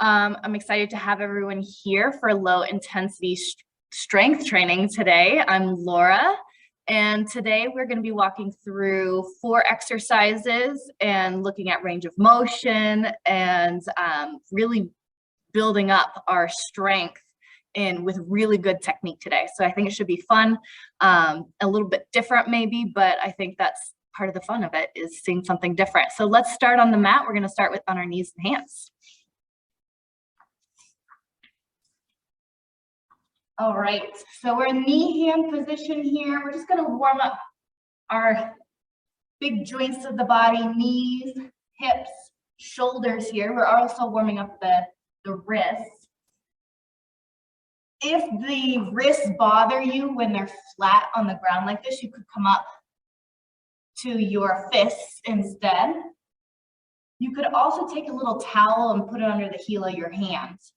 I'm excited to have everyone here for low intensity strength training today. I'm Laura, and today we're going to be walking through 4 exercises and looking at range of motion and really building up our strength with really good technique today. So I think it should be fun, a little bit different maybe, but I think that's part of the fun of it, is seeing something different. So let's start on the mat. We're going to start with on our knees and hands. All right, so we're in knee-hand position here. We're just going to warm up our big joints of the body, knees, hips, shoulders here. We're also warming up the wrists. If the wrists bother you when they're flat on the ground like this, you could come up to your fists instead. You could also take a little towel and put it under the heel of your hands.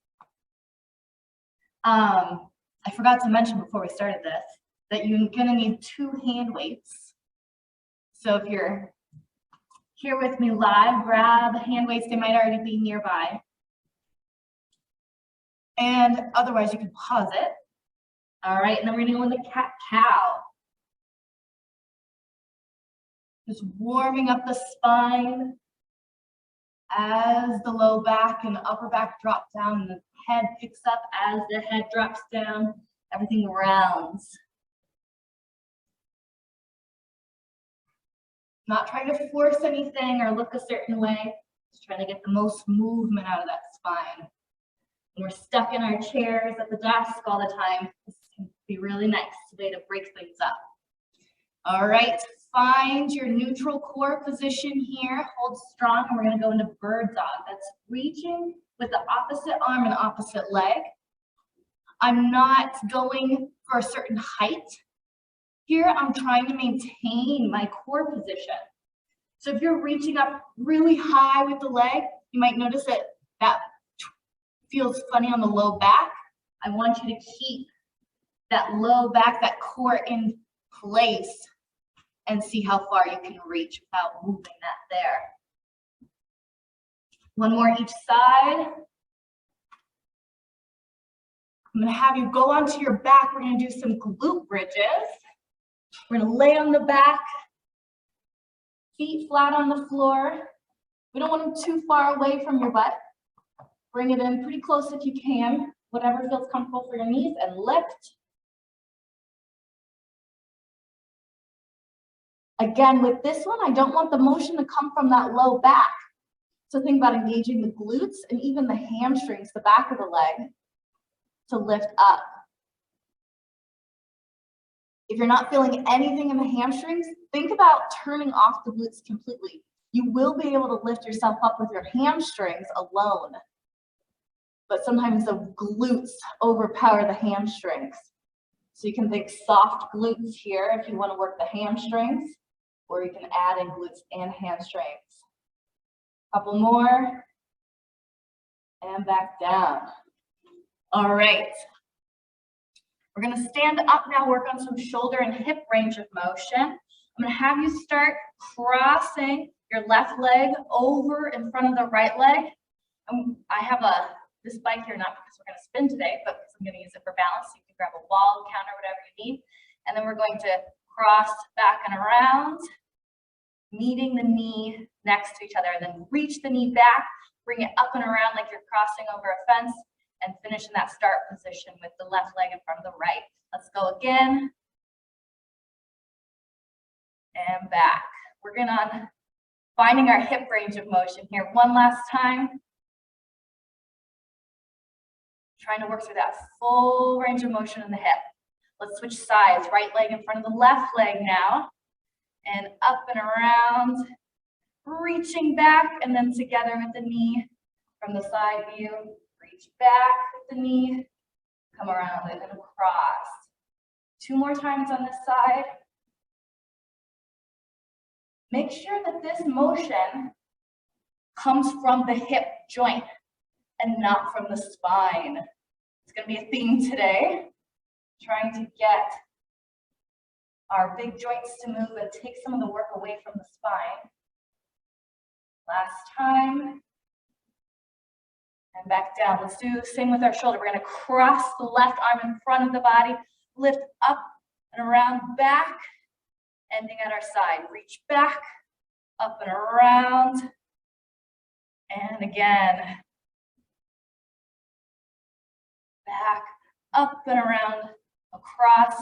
I forgot to mention before we started this, that you're gonna need 2 hand weights. So if you're here with me live, grab hand weights, they might already be nearby. And otherwise you can pause it. All right, and then we're gonna go into cat-cow. Just warming up the spine as the low back and upper back drop down and the head picks up as the head drops down, everything rounds. Not trying to force anything or look a certain way, just trying to get the most movement out of that spine. When we're stuck in our chairs at the desk all the time, this can be really nice way to break things up. All right, find your neutral core position here, hold strong, and we're gonna go into bird dog. That's reaching with the opposite arm and opposite leg. I'm not going for a certain height. Here, I'm trying to maintain my core position. So if you're reaching up really high with the leg, you might notice that feels funny on the low back. I want you to keep that low back, that core in place, and see how far you can reach without moving that there. One more each side. I'm gonna have you go onto your back. We're gonna do some glute bridges. We're gonna lay on the back, feet flat on the floor. We don't want them too far away from your butt. Bring it in pretty close if you can, whatever feels comfortable for your knees, and lift. Again, with this one, I don't want the motion to come from that low back. So think about engaging the glutes and even the hamstrings, the back of the leg, to lift up. If you're not feeling anything in the hamstrings, think about turning off the glutes completely. You will be able to lift yourself up with your hamstrings alone, but sometimes the glutes overpower the hamstrings. So you can think soft glutes here if you want to work the hamstrings, or you can add in glutes and hamstrings. Couple more, and back down. All right. We're gonna stand up now, work on some shoulder and hip range of motion. I'm gonna have you start crossing your left leg over in front of the right leg. I have this bike here, not because we're gonna spin today, but because I'm gonna use it for balance. So you can grab a wall, counter, whatever you need. And then we're going to cross back and around, meeting the knee next to each other, and then reach the knee back, bring it up and around like you're crossing over a fence, and finish in that start position with the left leg in front of the right. Let's go again. And back. We're gonna finding our hip range of motion here one last time. Trying to work through that full range of motion in the hip. Let's switch sides. Right leg in front of the left leg now. And up and around, reaching back and then together with the knee from the side view. Reach back with the knee, come around it and across. 2 more times on this side. Make sure that this motion comes from the hip joint and not from the spine. It's going to be a theme today, trying to get our big joints to move and take some of the work away from the spine. Last time. And back down. Let's do the same with our shoulder. We're going to cross the left arm in front of the body, lift up and around, back, ending at our side. Reach back, up and around, and again. Back, up and around, across,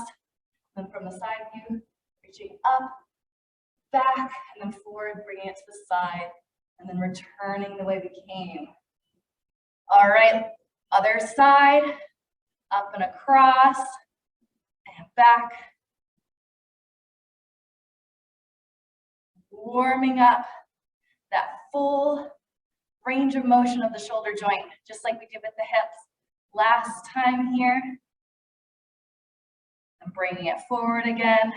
then from the side view, reaching up, back, and then forward, bringing it to the side, and then returning the way we came. All right, other side, up and across, and back. Warming up that full range of motion of the shoulder joint, just like we did with the hips last time here. And bringing it forward again.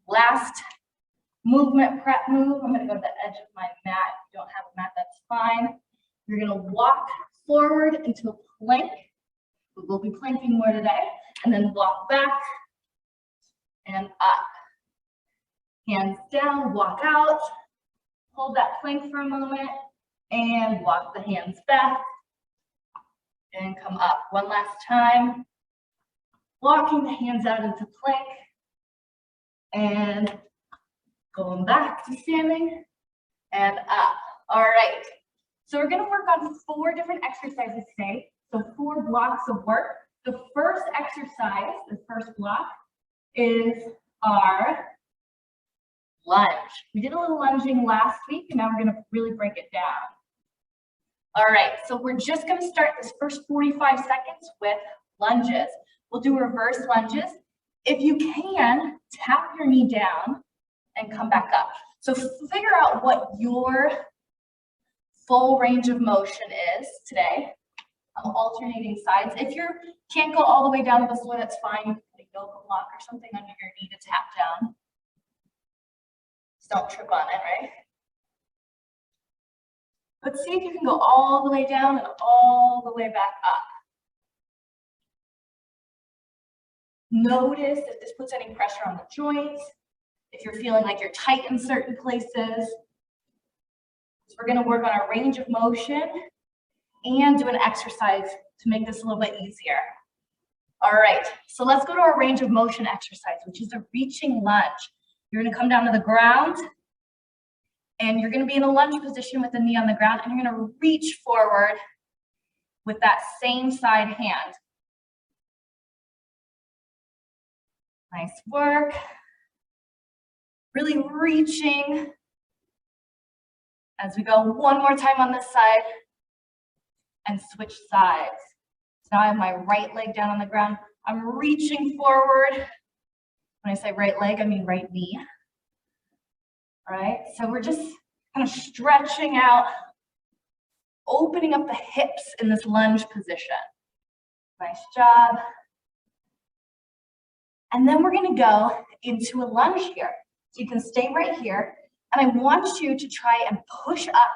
Last movement prep move. I'm going to go to the edge of my mat. If you don't have a mat, that's fine. You're going to walk forward into a plank. We will be planking more today. And then walk back and up. Hands down, walk out. Hold that plank for a moment and walk the hands back and come up. One last time. Walking the hands out into plank and going back to standing and up. All right. So we're going to work on 4 different exercises today. So 4 blocks of work. The first exercise, the first block, is our lunge. We did a little lunging last week, and now we're going to really break it down. All right, so we're just going to start this first 45 seconds with lunges. We'll do reverse lunges. If you can, tap your knee down and come back up. So figure out what your full range of motion is today. I'm alternating sides. If you can't go all the way down to the floor, that's fine. You can put a yoga block or something under your knee to tap down. Just don't trip on it, right? But see if you can go all the way down and all the way back up. Notice if this puts any pressure on the joints, if you're feeling like you're tight in certain places. So we're going to work on our range of motion and do an exercise to make this a little bit easier. All right, so let's go to our range of motion exercise, which is a reaching lunge. You're going to come down to the ground, and you're going to be in a lunge position with the knee on the ground, and you're going to reach forward with that same side hand. Nice work. Really reaching. As we go one more time on this side and switch sides. So now I have my right leg down on the ground. I'm reaching forward. When I say right leg, I mean right knee. All right, so we're just kind of stretching out, opening up the hips in this lunge position. Nice job. And then we're going to go into a lunge here. So you can stay right here. And I want you to try and push up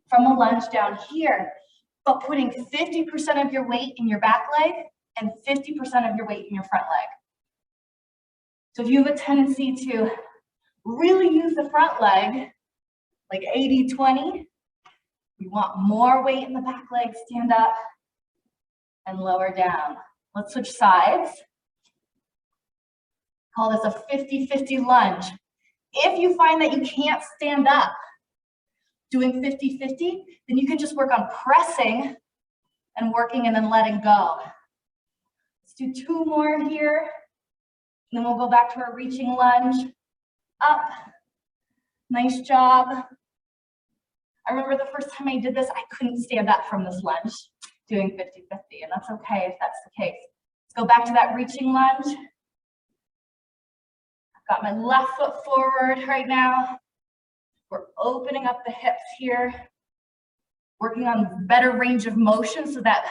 from a lunge down here, but putting 50% of your weight in your back leg and 50% of your weight in your front leg. So if you have a tendency to really use the front leg, like 80-20, you want more weight in the back leg, stand up and lower down. Let's switch sides. Call this a 50-50 lunge. If you find that you can't stand up doing 50-50, then you can just work on pressing and working and then letting go. Let's do 2 more here. And then we'll go back to our reaching lunge. Up. Nice job. I remember the first time I did this, I couldn't stand up from this lunge doing 50-50, and that's okay if that's the case. Let's go back to that reaching lunge. Got my left foot forward right now. We're opening up the hips here, working on better range of motion so that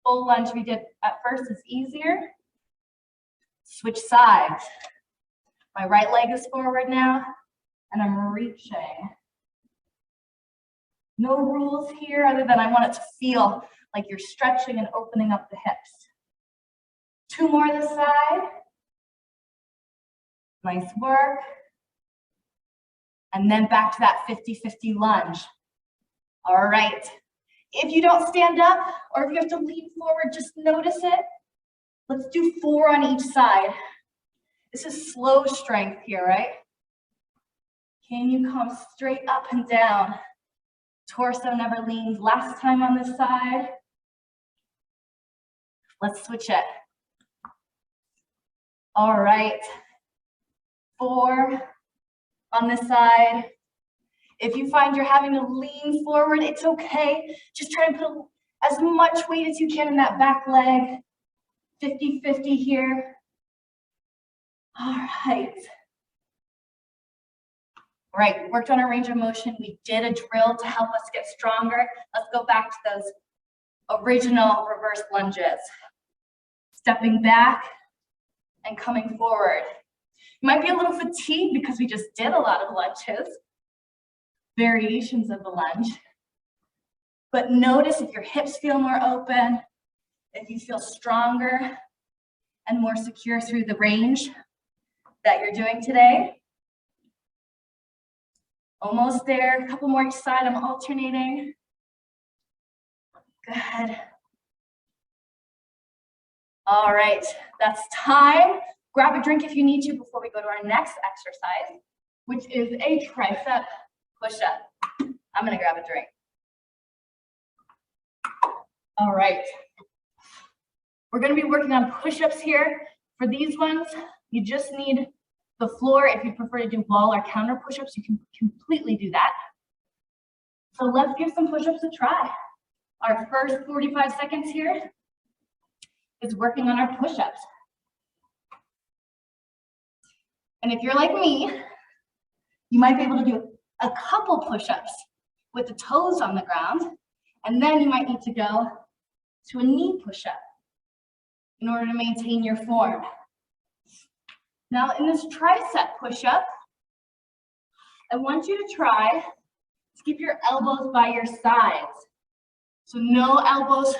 full lunge we did at first is easier. Switch sides. My right leg is forward now, and I'm reaching. No rules here other than I want it to feel like you're stretching and opening up the hips. 2 more this side. Nice work. And then back to that 50-50 lunge. All right. If you don't stand up or if you have to lean forward, just notice it. Let's do 4 on each side. This is slow strength here, right? Can you come straight up and down? Torso never leans. Last time on this side. Let's switch it. All right. 4 on this side. If you find you're having to lean forward, it's okay. Just try and put as much weight as you can in that back leg. 50-50 here. All right. Right, we worked on our range of motion. We did a drill to help us get stronger. Let's go back to those original reverse lunges. Stepping back and coming forward. You might be a little fatigued because we just did a lot of lunges, variations of the lunge. But notice if your hips feel more open, if you feel stronger and more secure through the range that you're doing today. Almost there, a couple more each side, I'm alternating. Good. All right, that's time. Grab a drink if you need to before we go to our next exercise, which is a tricep push-up. I'm gonna grab a drink. All right. We're gonna be working on push-ups here. For these ones, you just need the floor. If you prefer to do wall or counter push-ups, you can completely do that. So let's give some push-ups a try. Our first 45 seconds here is working on our push-ups. And if you're like me, you might be able to do a couple push-ups with the toes on the ground, and then you might need to go to a knee push-up in order to maintain your form. Now in this tricep push-up, I want you to try to keep your elbows by your sides. So no elbows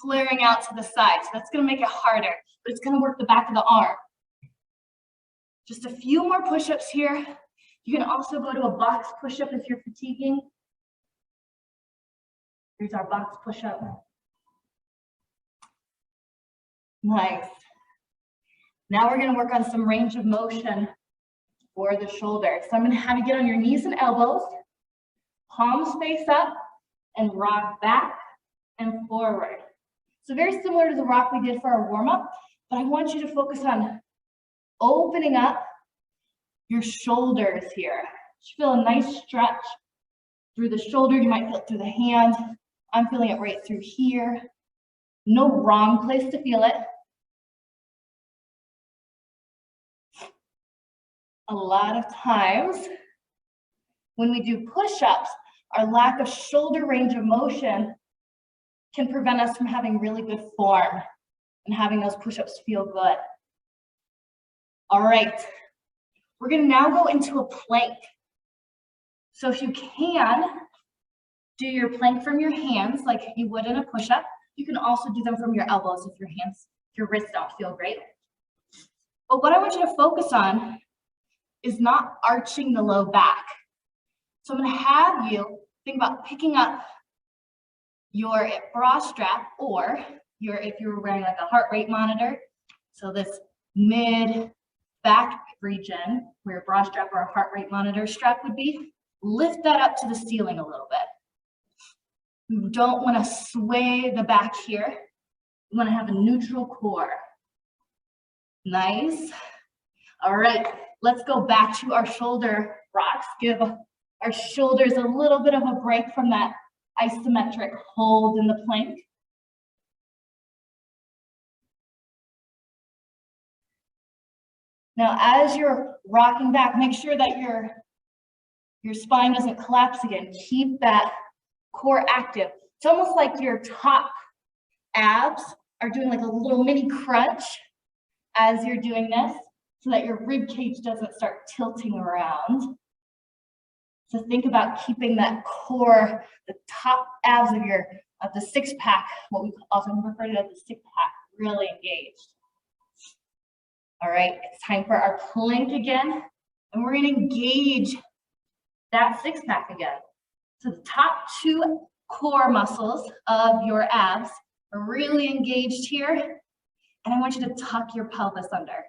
flaring out to the side. So that's gonna make it harder, but it's gonna work the back of the arm. Just a few more push-ups here. You can also go to a box push-up if you're fatiguing. Here's our box push-up. Nice. Now we're gonna work on some range of motion for the shoulder. So I'm gonna have you get on your knees and elbows, palms face up, and rock back and forward. So very similar to the rock we did for our warm-up, but I want you to focus on opening up your shoulders here. Just feel a nice stretch through the shoulder. You might feel it through the hand. I'm feeling it right through here. No wrong place to feel it. A lot of times when we do push-ups, our lack of shoulder range of motion can prevent us from having really good form and having those push-ups feel good. All right, we're gonna now go into a plank. So if you can, do your plank from your hands like you would in a push-up. You can also do them from your elbows if your wrists don't feel great. But what I want you to focus on is not arching the low back. So I'm gonna have you think about picking up your bra strap, or if you were wearing like a heart rate monitor. So this mid back region where your bra strap or a heart rate monitor strap would be, lift that up to the ceiling a little bit. You don't want to sway the back here. You want to have a neutral core. Nice. All right, let's go back to our shoulder rocks. Give our shoulders a little bit of a break from that isometric hold in the plank. Now, as you're rocking back, make sure that your spine doesn't collapse again. Keep that core active. It's almost like your top abs are doing like a little mini crunch as you're doing this, so that your rib cage doesn't start tilting around. So think about keeping that core, the top abs of the six pack, what we often refer to as the six pack, really engaged. All right, it's time for our plank again, and we're gonna engage that six pack again. So the top two core muscles of your abs are really engaged here. And I want you to tuck your pelvis under.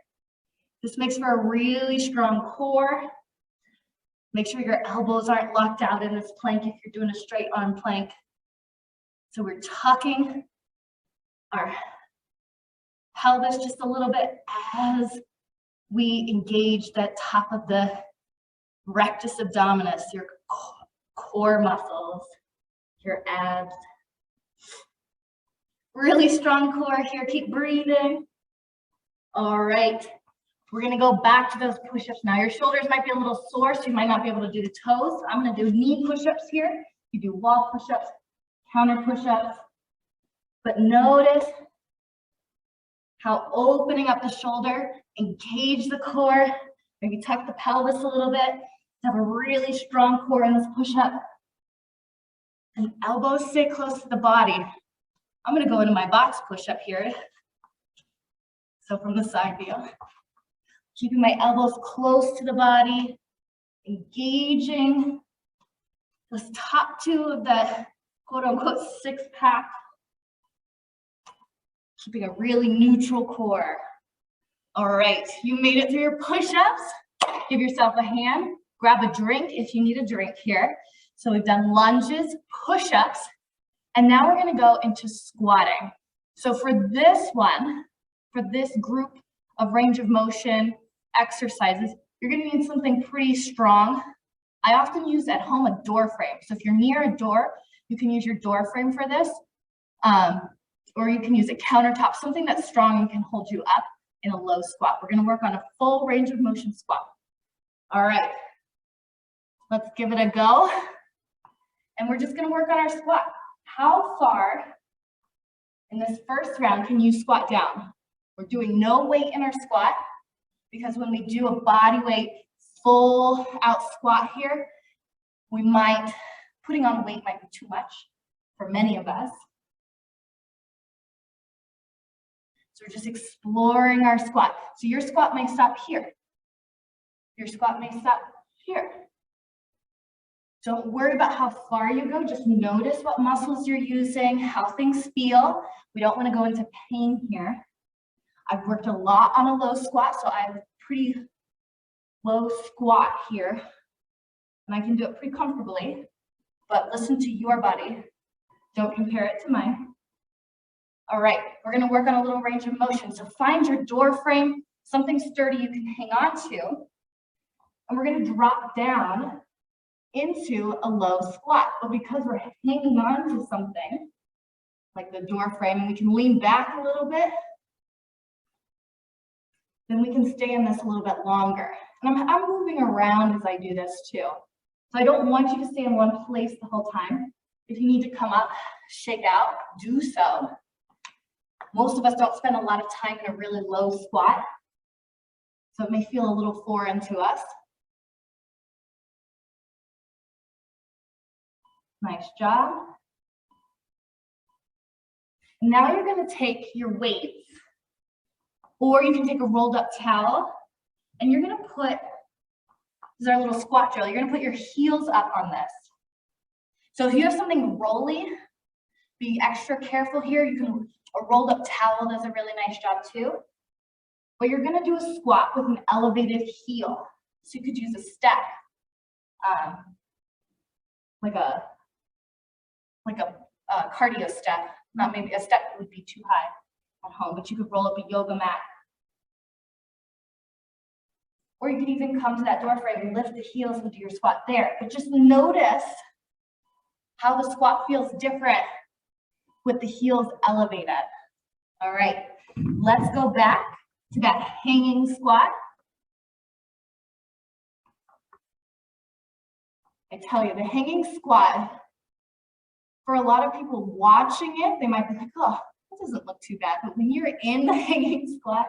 This makes for a really strong core. Make sure your elbows aren't locked out in this plank if you're doing a straight arm plank. So we're tucking our pelvis just a little bit as we engage that top of the rectus abdominis, your core muscles, your abs. Really strong core here, keep breathing. All right, we're gonna go back to those push-ups now. Your shoulders might be a little sore, so you might not be able to do the toes. I'm gonna do knee push-ups here. You do wall push-ups, counter push-ups, but notice how opening up the shoulder, engage the core, maybe tuck the pelvis a little bit, have a really strong core in this push-up. And elbows stay close to the body. I'm gonna go into my box push-up here. So from the side view, keeping my elbows close to the body, engaging those top two of the quote unquote six pack, keeping a really neutral core. All right, you made it through your push-ups. Give yourself a hand, grab a drink if you need a drink here. So we've done lunges, push-ups, and now we're gonna go into squatting. So for this one, for this group of range of motion exercises, you're gonna need something pretty strong. I often use at home a door frame. So if you're near a door, you can use your door frame for this, or you can use a countertop, something that's strong and can hold you up in a low squat. We're gonna work on a full range of motion squat. All right, let's give it a go. And we're just gonna work on our squat. How far in this first round can you squat down? We're doing no weight in our squat because when we do a body weight full out squat here, putting on weight might be too much for many of us. So we're just exploring our squat. So your squat may stop here. Your squat may stop here. Don't worry about how far you go. Just notice what muscles you're using, how things feel. We don't want to go into pain here. I've worked a lot on a low squat, so I have a pretty low squat here. And I can do it pretty comfortably, but listen to your body. Don't compare it to mine. All right, we're gonna work on a little range of motion. So find your door frame, something sturdy you can hang on to. And we're gonna drop down into a low squat. But because we're hanging on to something, like the door frame, and we can lean back a little bit, then we can stay in this a little bit longer. And I'm moving around as I do this too. So I don't want you to stay in one place the whole time. If you need to come up, shake out, do so. Most of us don't spend a lot of time in a really low squat, so it may feel a little foreign to us. Nice job. Now you're going to take your weights, or you can take a rolled up towel, and you're going to put, this is our little squat drill, you're going to put your heels up on this. So if you have something rolly, be extra careful here. A rolled up towel does a really nice job too. But you're going to do a squat with an elevated heel. So you could use a step, like a cardio step. Not maybe a step would be too high at home, but you could roll up a yoga mat. Or you could even come to that door frame and lift the heels and do your squat there. But just notice how the squat feels different with the heels elevated. All right, let's go back to that hanging squat. I tell you, the hanging squat, for a lot of people watching it, they might be like, oh, that doesn't look too bad. But when you're in the hanging squat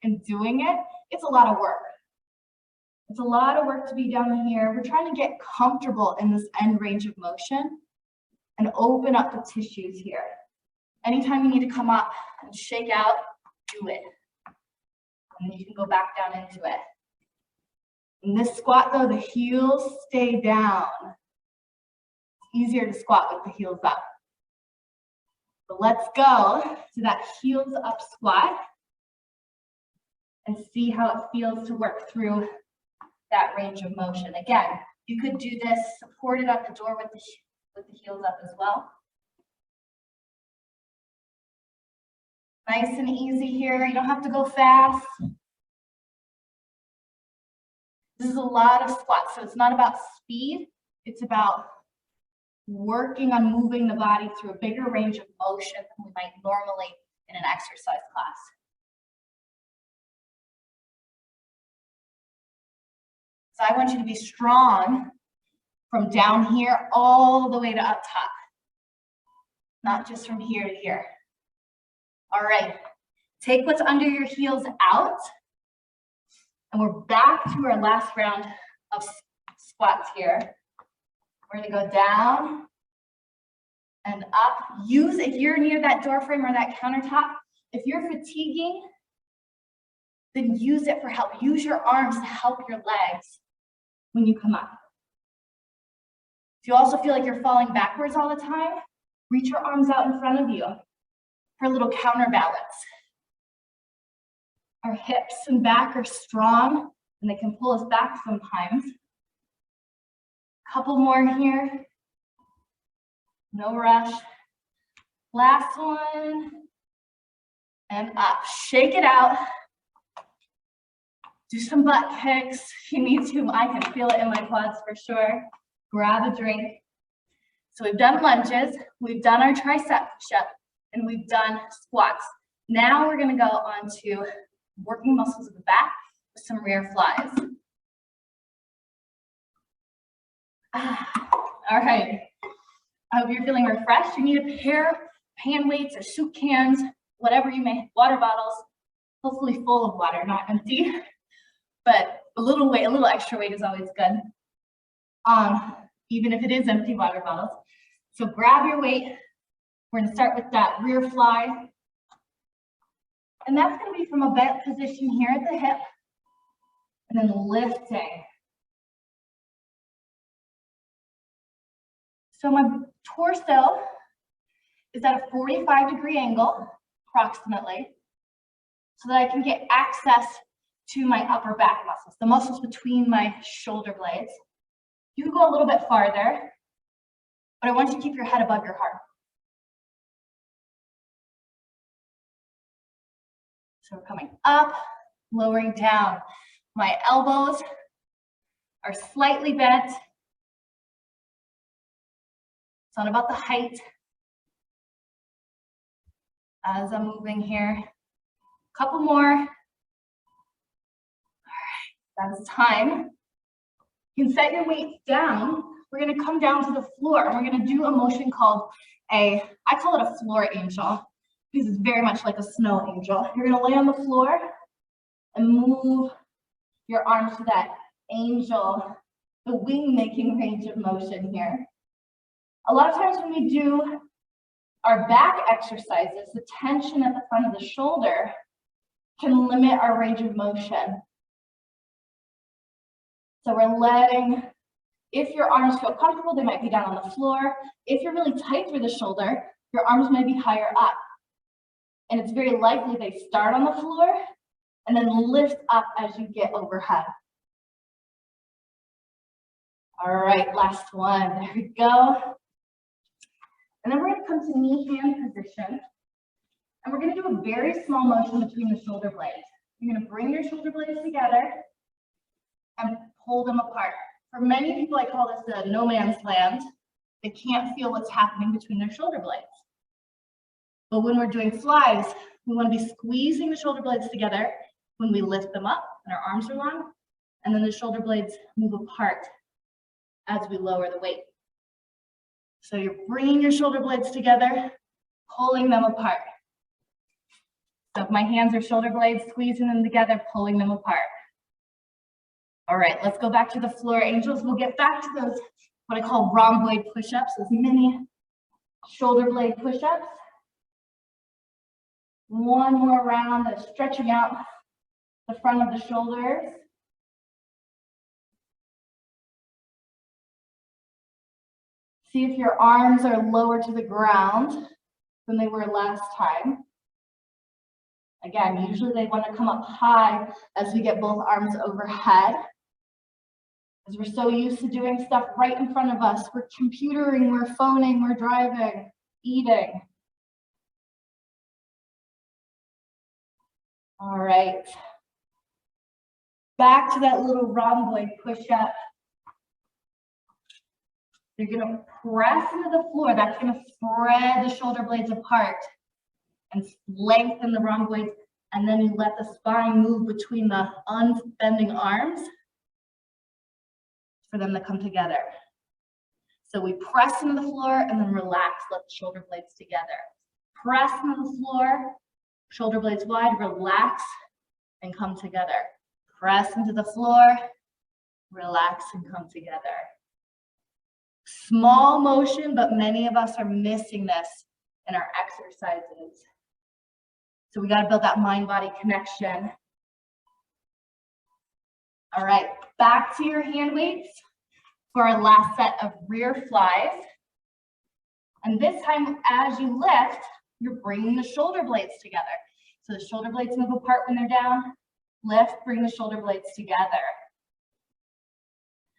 and doing it, it's a lot of work. It's a lot of work to be down here. We're trying to get comfortable in this end range of motion and open up the tissues here. Anytime you need to come up and shake out, do it. And then you can go back down into it. In this squat though, the heels stay down. easier to squat with the heels up. But let's go to that heels up squat and see how it feels to work through that range of motion. Again, you could do this supported at the door with the heels up as well. Nice and easy here. You don't have to go fast. This is a lot of squats, so it's not about speed. It's about working on moving the body through a bigger range of motion than we might normally in an exercise class. So I want you to be strong from down here all the way to up top, not just from here to here. All right, take what's under your heels out, and we're back to our last round of squats here. We're gonna go down and up. If you're near that door frame or that countertop, if you're fatiguing, then use it for help. Use your arms to help your legs when you come up. If you also feel like you're falling backwards all the time, reach your arms out in front of you for a little counterbalance. Our hips and back are strong, and they can pull us back sometimes. Couple more here. No rush. Last one. And up. Shake it out. Do some butt kicks if you need to. I can feel it in my quads for sure. Grab a drink. So we've done lunges, we've done our tricep push-up, and we've done squats. Now we're going to go on to working muscles of the back with some rear flies. All right. I hope you're feeling refreshed. You need a pair of pan weights or soup cans, whatever you may, water bottles, hopefully full of water, not empty. But a little weight, a little extra weight is always good. Even if it is empty water bottles. So grab your weight. We're going to start with that rear fly. And that's going to be from a bent position here at the hip, and then lifting. So my torso is at a 45-degree angle, approximately, so that I can get access to my upper back muscles, the muscles between my shoulder blades. You can go a little bit farther, but I want you to keep your head above your heart. So we're coming up, lowering down. My elbows are slightly bent. It's not about the height. As I'm moving here, a couple more. All right, that is time. You can set your weight down. We're going to come down to the floor, and we're going to do a motion called I call it a floor angel, because it's very much like a snow angel. You're going to lay on the floor and move your arms to that angel, the wing-making range of motion here. A lot of times when we do our back exercises, the tension at the front of the shoulder can limit our range of motion. So we're letting, if your arms feel comfortable, they might be down on the floor. If you're really tight through the shoulder, your arms may be higher up. And it's very likely they start on the floor and then lift up as you get overhead. All right, last one. There we go. And then we're going to come to knee-hand position. And we're going to do a very small motion between the shoulder blades. You're going to bring your shoulder blades together and pull them apart. For many people, I call this a no man's land. They can't feel what's happening between their shoulder blades. But when we're doing flies, we want to be squeezing the shoulder blades together when we lift them up and our arms are long, and then the shoulder blades move apart as we lower the weight. So you're bringing your shoulder blades together, pulling them apart. So if my hands are shoulder blades, squeezing them together, pulling them apart. All right, let's go back to the floor angels. We'll get back to those, what I call rhomboid push-ups, those mini shoulder blade push-ups. One more round of stretching out the front of the shoulders. See if your arms are lower to the ground than they were last time. Again, usually they want to come up high as we get both arms overhead. As we're so used to doing stuff right in front of us. We're computering, we're phoning, we're driving, eating. All right. Back to that little rhomboid push-up. You're gonna press into the floor. That's gonna spread the shoulder blades apart and lengthen the rhomboids. And then you let the spine move between the unbending arms for them to come together. So we press into the floor and then relax, let the shoulder blades together. Press into the floor, shoulder blades wide, relax and come together. Press into the floor, relax and come together. Small motion, but many of us are missing this in our exercises. So we got to build that mind-body connection. All right, back to your hand weights for our last set of rear flies. And this time, as you lift, you're bringing the shoulder blades together. So the shoulder blades move apart when they're down. Lift, bring the shoulder blades together.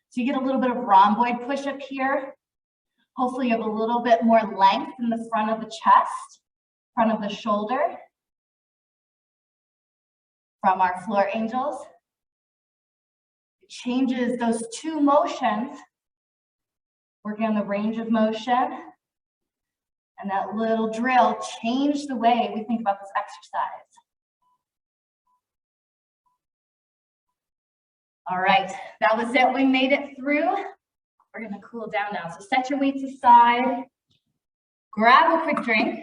So you get a little bit of rhomboid push-up here. Hopefully you have a little bit more length in the front of the chest, front of the shoulder. From our floor angels. It changes those two motions, working on the range of motion. And that little drill changed the way we think about this exercise. All right, that was it. We made it through. We're gonna cool down now. So set your weights aside, grab a quick drink.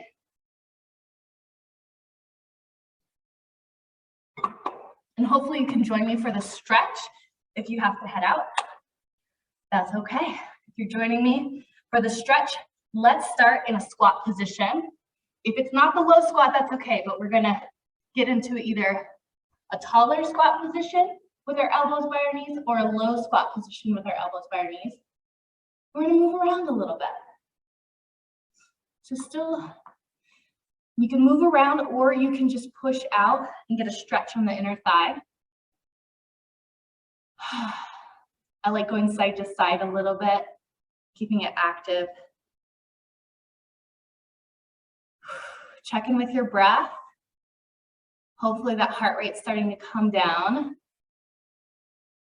And hopefully you can join me for the stretch if you have to head out. That's okay. If you're joining me for the stretch, let's start in a squat position. If it's not the low squat, that's okay, but we're gonna get into either a taller squat position with our elbows by our knees or a low squat position with our elbows by our knees. We're gonna move around a little bit. So still, you can move around or you can just push out and get a stretch from the inner thigh. I like going side to side a little bit, keeping it active. Check in with your breath. Hopefully that heart rate's starting to come down.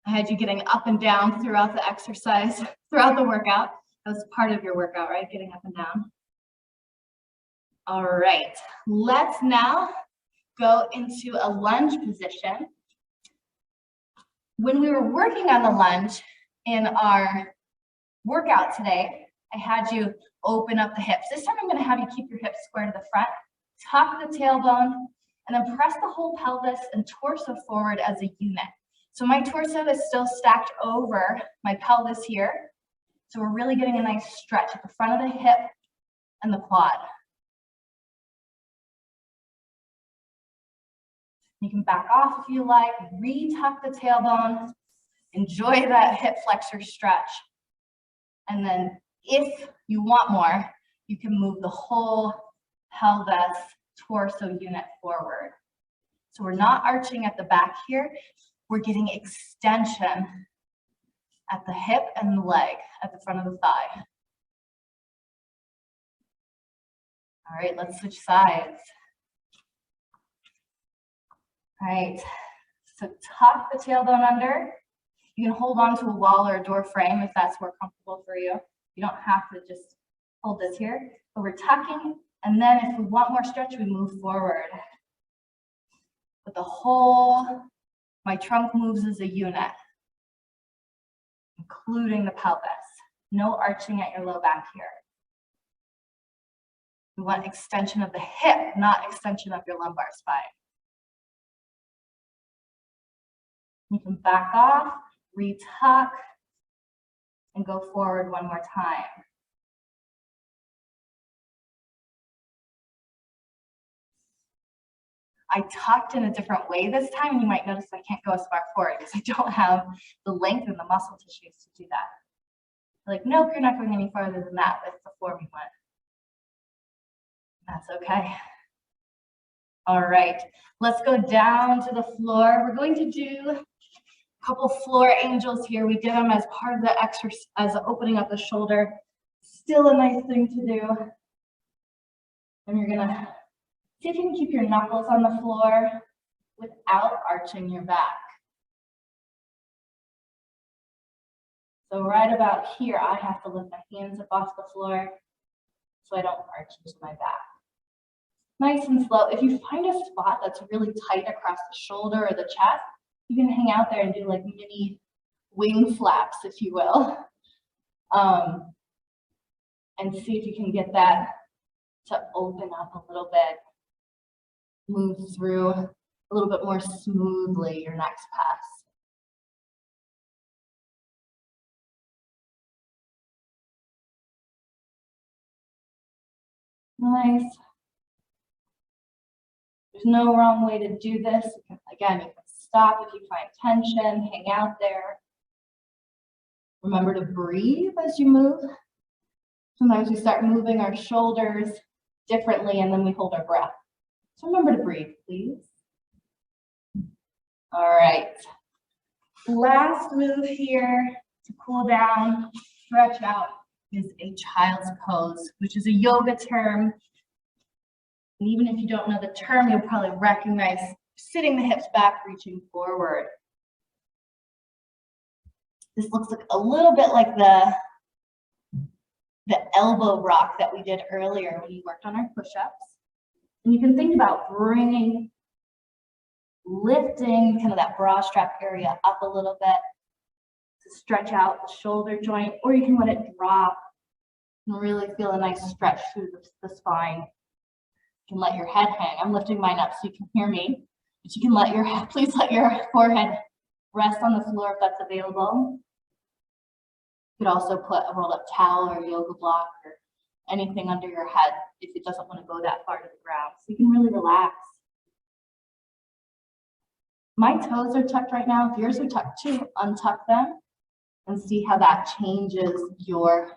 I had you getting up and down throughout the exercise, throughout the workout. That was part of your workout, right? Getting up and down. All right, let's now go into a lunge position. When we were working on the lunge in our workout today, I had you open up the hips. This time I'm going to have you keep your hips square to the front, tuck the tailbone, and then press the whole pelvis and torso forward as a unit. So my torso is still stacked over my pelvis here. So we're really getting a nice stretch at the front of the hip and the quad. You can back off if you like, re-tuck the tailbone, enjoy that hip flexor stretch. And then if you want more, you can move the whole pelvis torso unit forward. So we're not arching at the back here, we're getting extension at the hip and the leg, at the front of the thigh. All right, let's switch sides. All right, so tuck the tailbone under. You can hold on to a wall or a door frame if that's more comfortable for you. You don't have to just hold this here, but we're tucking, and then if we want more stretch, we move forward. But the whole, my trunk moves as a unit, including the pelvis. No arching at your low back here. We want extension of the hip, not extension of your lumbar spine. You can back off, re-tuck, and go forward one more time. I tucked in a different way this time, and you might notice I can't go as far forward because I don't have the length and the muscle tissues to do that. Like, nope, you're not going any farther than that with the form you went. That's okay. All right, let's go down to the floor. We're going to do a couple floor angels here. We did them as part of the exercise, as opening up the shoulder. Still a nice thing to do. And you're gonna see if you can keep your knuckles on the floor without arching your back. So right about here, I have to lift my hands up off the floor so I don't arch into my back. Nice and slow. If you find a spot that's really tight across the shoulder or the chest, you can hang out there and do like mini wing flaps, if you will. And see if you can get that to open up a little bit. Move through a little bit more smoothly your next pass. Nice. There's no wrong way to do this. Again, you can stop if you find tension, hang out there. Remember to breathe as you move. Sometimes we start moving our shoulders differently and then we hold our breath. So remember to breathe, please. All right. Last move here to cool down, stretch out is a child's pose, which is a yoga term. And even if you don't know the term, you'll probably recognize sitting the hips back, reaching forward. This looks like a little bit like the elbow rock that we did earlier when we worked on our push-ups. And you can think about lifting kind of that bra strap area up a little bit to stretch out the shoulder joint, or you can let it drop and really feel a nice stretch through the spine. You can let your head hang. I'm lifting mine up so you can hear me, but you can let your head, please let your forehead rest on the floor if that's available. You could also put a rolled up towel or yoga block or anything under your head if it doesn't want to go that far to the ground. So you can really relax. My toes are tucked right now. If yours are tucked too, untuck them and see how that changes your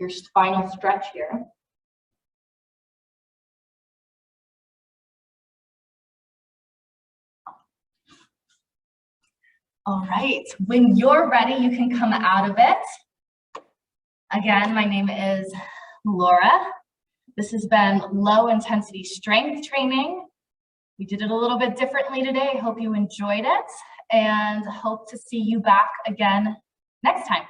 spinal stretch here. All right, when you're ready, you can come out of it. Again, my name is Laura. This has been low intensity strength training. We did it a little bit differently today. Hope you enjoyed it and hope to see you back again next time.